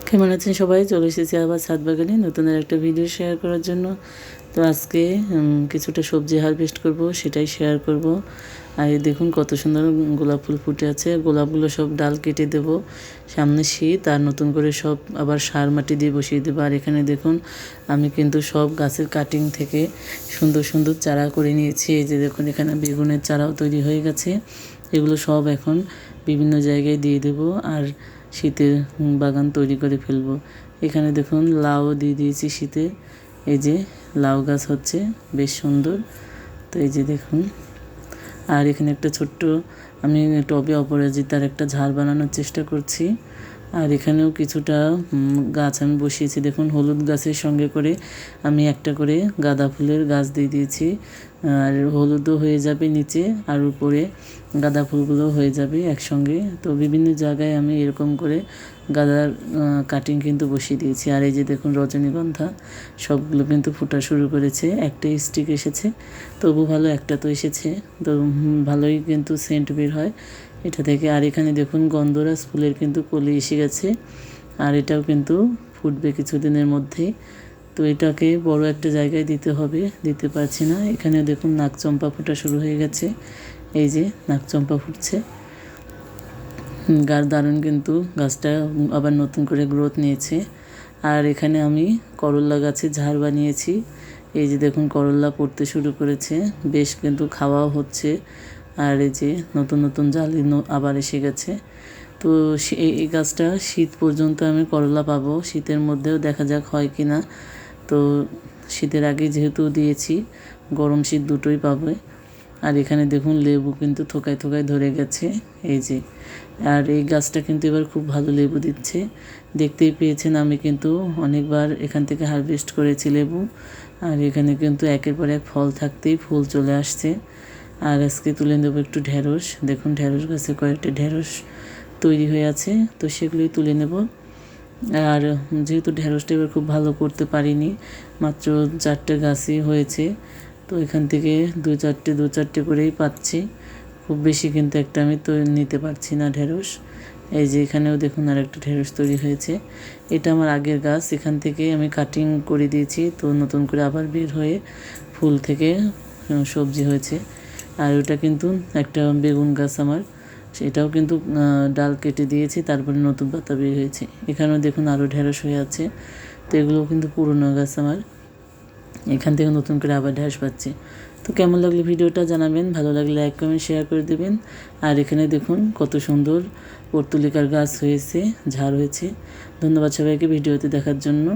কেমন আছেন সবাই? চলে এসেছি আবার ছাদ বাগানে নতুন একটা ভিডিও শেয়ার করার জন্য। তো আজকে কিছুটা সবজি হারভেস্ট করব, সেটাই শেয়ার করব। আর এই দেখুন কত সুন্দর গোলাপ ফুল ফুটে আছে। গোলাপগুলো সব ডাল কেটে দেব। সামনে শীত, আর নতুন করে সব আবার সার মাটি দিয়ে বসিয়ে দেবো। আর এখানে দেখুন আমি কিন্তু সব গাছের কাটিং থেকে সুন্দর সুন্দর চারা করে নিয়েছি। এই যে দেখুন এখানে বেগুনের চারাও তৈরি হয়ে গেছে। এগুলো সব এখন বিভিন্ন জায়গায় দিয়ে দেব, আর শীতের বাগান তৈরি করে ফেলবো। এখানে দেখুন লাউ দিয়ে দিয়েছি শীতে। এই যে লাউ গাছ হচ্ছে বেশ সুন্দর। তো এই যে দেখুন, আর এখানে একটা ছোট্ট আমি টবে অপরাজিতার একটা ঝাড় বানানোর চেষ্টা করছি। আর এখানেও কিছুটা গাছ আমি বসিয়েছি। দেখুন হলুদ গাছের সঙ্গে করে আমি একটা করে গাঁদা ফুলের গাছ দিয়ে দিয়েছি। আর হলুদও হয়ে যাবে নিচে, আর উপরে গাঁদা ফুলগুলো হয়ে যাবে একসঙ্গে। তো বিভিন্ন জায়গায় আমি এরকম করে গাঁদার কাটিং কিন্তু বসিয়ে দিয়েছি। আর এই যে দেখুন রজনীগন্ধা সবগুলো কিন্তু ফোটা শুরু করেছে। একটা স্টিক এসেছে, তবু ভালো একটা তো এসেছে। তো ভালোই কিন্তু সেন্ট বের হয় এটা থেকে। আর এখানে দেখুন গন্ধরাজ ফুলের কিন্তু কলি এসে গেছে, আর এটাও কিন্তু ফুটবে কিছুদিনের মধ্যেই। তো এটাকে বড় একটা জায়গায় দিতে হবে, দিতে পারছি না। এখানেও দেখুন নাকচম্পা ফোটা শুরু হয়ে গেছে। এই যে নাকচম্পা ফুটছে, দারুণ কিন্তু গাছটা আবার নতুন করে গ্রোথ নিয়েছে। আর এখানে আমি করল্লা গাছে ঝাড় বানিয়েছি। এই যে দেখুন করল্লা পড়তে শুরু করেছে, বেশ কিন্তু খাওয়াও হচ্ছে। আর এই যে নতুন নতুন জালি আবার এসে গেছে। তো এই গাছটা শীত পর্যন্ত আমি করলা পাবো, শীতের মধ্যেও দেখা যাক হয় কি না। তো শীতের আগে যেহেতু দিয়েছি, গরম শীত দুটোই পাবে। আর এখানে দেখুন লেবু কিন্তু থোকায় থোকায় ধরে গেছে। এই যে, আর এই গাছটা কিন্তু এবার খুব ভালো লেবু দিচ্ছে। দেখতেই পেয়েছেন আমি কিন্তু অনেকবার এখান থেকে হারভেস্ট করেছি লেবু। আর এখানে কিন্তু একের পর এক ফল থাকতেই ফুল চলে আসছে। আর আজকে তুলে নেবো একটু ঢেঁড়স। দেখুন ঢেঁড়স গাছে কয়েকটা ঢেঁড়স তৈরি হয়ে আছে, তো সেগুলোই তুলে নেব। আর যেহেতু ঢেঁড়সটা এবার খুব ভালো করতে পারিনি, মাত্র 4টে গাছই হয়েছে, তো এখান থেকে দু চারটে করেই পাচ্ছি। খুব বেশি কিন্তু একটা আমি তো নিতে পারছি না ঢেঁড়স। এই যে এখানেও দেখুন আর একটা ঢেঁড়স তৈরি হয়েছে। এটা আমার আগের গাছ, এখান থেকে আমি কাটিং করে দিয়েছি, তো নতুন করে আবার বের হয়ে ফুল থেকে সবজি হয়েছে। আর ওটা কিন্তু একটা বেগুন গাছ আমার, সেটাও কিন্তু ডাল কেটে দিয়েছি, তারপরে নতুন পাতা বের হয়েছে। এখানেও দেখুন আরও ঢেঁড়স হয়ে আছে। তো এগুলোও কিন্তু পুরনো গাছ আমার, এখান থেকে নতুন করে আবার ঢেঁড়স পাচ্ছি। তো কেমন লাগলো ভিডিওটা জানাবেন, ভালো লাগলে লাইক কমেন্ট শেয়ার করে দেবেন। আর এখানে দেখুন কত সুন্দর পর্তুলিকার গাছ হয়েছে, ঝাড় হয়েছে। ধন্যবাদ সবাইকে ভিডিওতে দেখার জন্য।